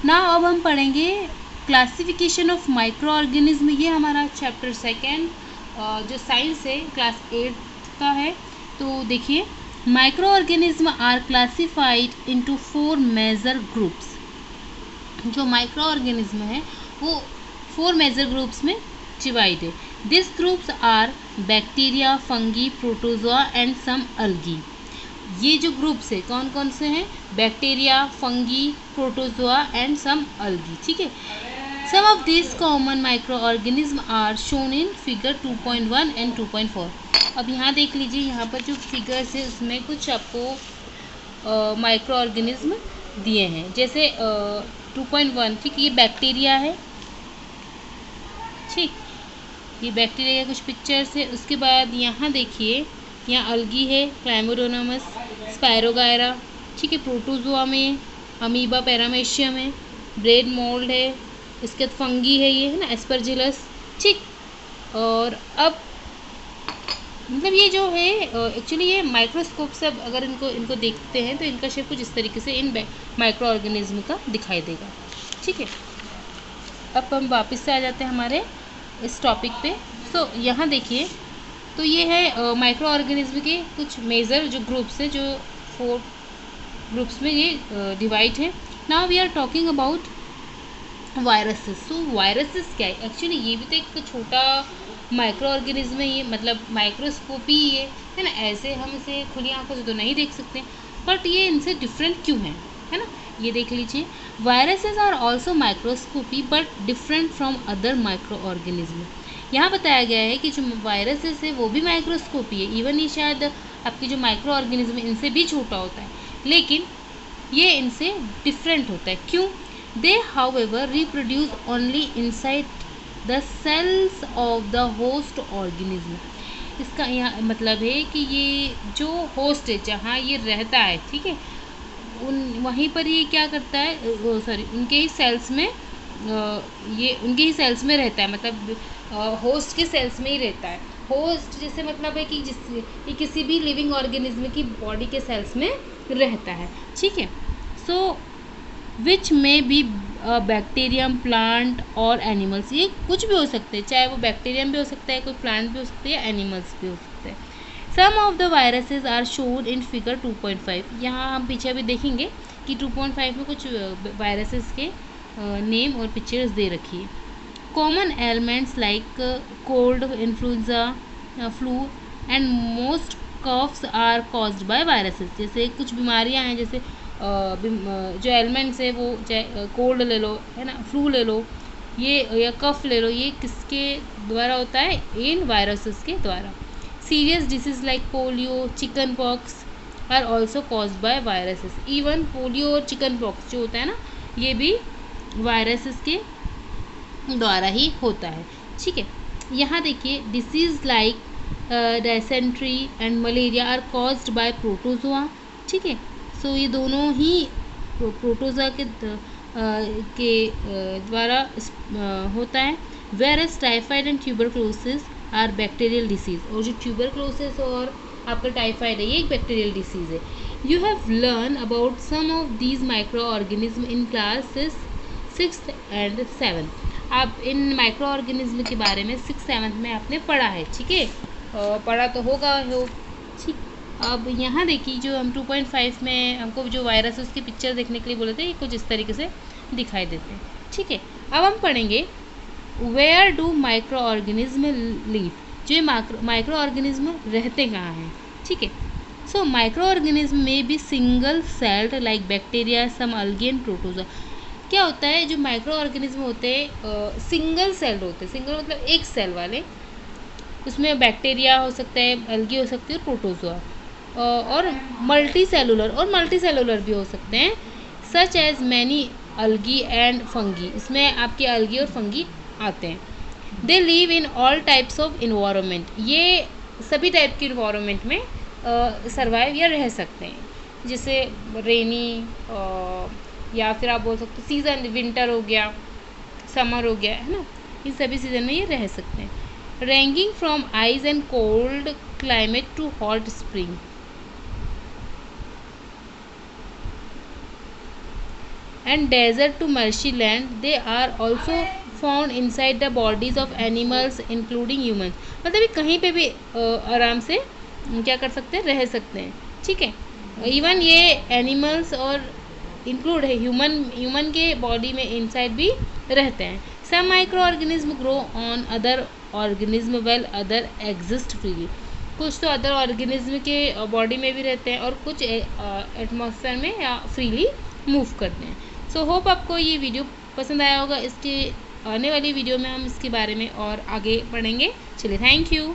ना अब हम पढ़ेंगे क्लासिफिकेशन ऑफ माइक्रो ऑर्गेनिज्म। ये हमारा चैप्टर सेकेंड जो साइंस है क्लास 8 का है। तो देखिए, microorganism are classified into 4 major groups. जो माइक्रो ऑर्गेनिज्म है वो 4 मेजर ग्रुप्स में डिवाइड है। This groups are bacteria, fungi, protozoa and some algae. ये जो ग्रुप्स है कौन कौन से हैं? Bacteria, fungi, protozoa and some algae. ठीक है। Some of this common microorganism are shown in figure 2.1 and 2.4। अब यहाँ देख लीजिए, यहाँ पर जो फिगर्स है उसमें कुछ आपको माइक्रो ऑर्गेनिज्म दिए हैं। जैसे 2.1, ठीक, ये बैक्टीरिया है। ठीक, ये बैक्टीरिया के कुछ पिक्चर्स है। उसके बाद यहाँ देखिए, यहाँ अल्गी है, क्लैमिडोनामस, स्पायरोगायरा। ठीक है, प्रोटोजोआ में अमीबा पैरामेशियम है, ब्रेड मोल्ड है, इसके बाद फंगी है, ये है ना एस्परजिलस। ठीक, और अब मतलब ये जो है एक्चुअली ये माइक्रोस्कोप से अगर इनको देखते हैं तो इनका शेप कुछ इस तरीके से इन माइक्रो ऑर्गेनिज्म का दिखाई देगा। ठीक है, अब हम वापस से आ जाते हैं हमारे इस टॉपिक पे। सो यहाँ देखिए, तो ये है माइक्रो ऑर्गेनिज्म के कुछ मेजर जो ग्रुप्स है, जो 4 ग्रुप्स में ये डिवाइड है। Now we are talking about viruses. So viruses क्या है? एक्चुअली ये भी तो एक छोटा माइक्रो ऑर्गेनिज्म है, ये मतलब माइक्रोस्कोपी ये है ना। ऐसे हम इसे खुली आंखों से तो नहीं देख सकते, बट ये इनसे डिफरेंट क्यों है ना। ये देख लीजिए, viruses are also microscopy but different from other micro organism. यहाँ बताया गया है कि जो वायरसेस है वो भी माइक्रोस्कोपी है। इवन ये शायद आपकी जो माइक्रो ऑर्गेनिज्म है इनसे भी छोटा होता है, लेकिन ये इनसे डिफरेंट होता है। क्यों? They however reproduce only inside the cells of the host organism. इसका यहाँ मतलब है कि ये जो होस्ट है जहाँ ये रहता है, ठीक है, उन वहीं पर ये क्या करता है, सॉरी, उनके ही सेल्स में ये उनके ही सेल्स में रहता है, मतलब होस्ट के सेल्स में ही रहता है। होस्ट जैसे मतलब है कि ये किसी भी लिविंग ऑर्गेनिज्म की बॉडी के सेल्स में रहता है। ठीक है, सो विच में बी बैक्टीरियम, प्लांट और एनिमल्स। ये कुछ भी हो सकते हैं, चाहे वो बैक्टीरियम भी हो सकता है, कोई प्लांट भी हो सकते हैं, एनिमल्स भी हो सकते हैं। Some of the viruses are shown in figure 2.5। यहाँ हम पीछे भी देखेंगे कि 2.5 में कुछ वायरसेस के नेम और पिक्चर्स दे रखी है। Common elements like cold, influenza, flu and most coughs are caused by viruses. जैसे कुछ बीमारियां हैं, जैसे जो एलिमेंट्स है वो चाहे कोल्ड ले लो, है ना, फ्लू ले लो, ये या कफ ले लो, ये किसके द्वारा होता है? इन वायरसेस के द्वारा। Serious disease like polio, chicken pox are also caused by viruses. Even polio और चिकन पॉक्स जो होता है ना, ये भी वायरसेस के द्वारा ही होता है। ठीक है, यहाँ देखिए, disease like dysentery and malaria are caused by protozoa. ठीक है, सो ये दोनों ही प्रोटोजोआ के द्वारा होता है। Whereas typhoid and tuberculosis are bacterial disease. और जो ट्यूबरक्लोसिस और आपका टाइफाइड है, ये एक बैक्टीरियल डिसीज है। You have learn about some of these micro organism in classes 6th and 7th। आप इन माइक्रो ऑर्गेनिज्म के बारे में 6th-7th में आपने पढ़ा है। ठीक है, पढ़ा तो होगा हो। ठीक, अब यहाँ देखिए, जो हम 2.5 में हमको जो वायरस उसकी पिक्चर देखने के लिए बोले थे, ये कुछ इस तरीके से दिखाई देते हैं। ठीक है, अब हम पढ़ेंगे where do micro organism live. जो माइक्रो ऑर्गेनिज्म रहते कहाँ हैं। ठीक है, सो माइक्रो ऑर्गेनिज्म में भी single celled like bacteria, some algae and protozoa. क्या होता है, जो माइक्रो ऑर्गेनिज्म होते हैं सिंगल सेल्ड होते हैं। सिंगल मतलब एक सेल वाले, उसमें बैक्टीरिया हो सकता है, अल्गी हो सकती है, और प्रोटोजोआ, और मल्टी सेलुलर भी हो सकते हैं, such as many algae and fungi. इसमें आपके अल्गी और फंगी आते हैं। They live in all types of environment. ये सभी टाइप के इन्वायरमेंट में सर्वाइव या रह सकते हैं, जैसे रेनी, या फिर आप बोल सकते हो सीज़न, विंटर हो गया, समर हो गया, है ना, इन सभी सीज़न में ये रह सकते हैं। Ranking from ice and cold climate to hot spring and desert to marshy land, they are also found inside the bodies of animals including human. मतलब ये कहीं पे भी आराम से क्या कर सकते हैं, रह सकते हैं। ठीक है, इवन ये एनिमल्स और इंक्लूड है ह्यूमन के बॉडी में इनसाइड भी रहते हैं। Some micro organism grow on other organism well other exist freely. कुछ तो अदर ऑर्गेनिज्म के बॉडी में भी रहते हैं और कुछ एटमॉस्फेयर में या फ्रीली मूव करते हैं। सो होप आपको ये वीडियो पसंद आया होगा। इसके आने वाली वीडियो में हम इसके बारे में और आगे पढ़ेंगे। चलिए, थैंक यू।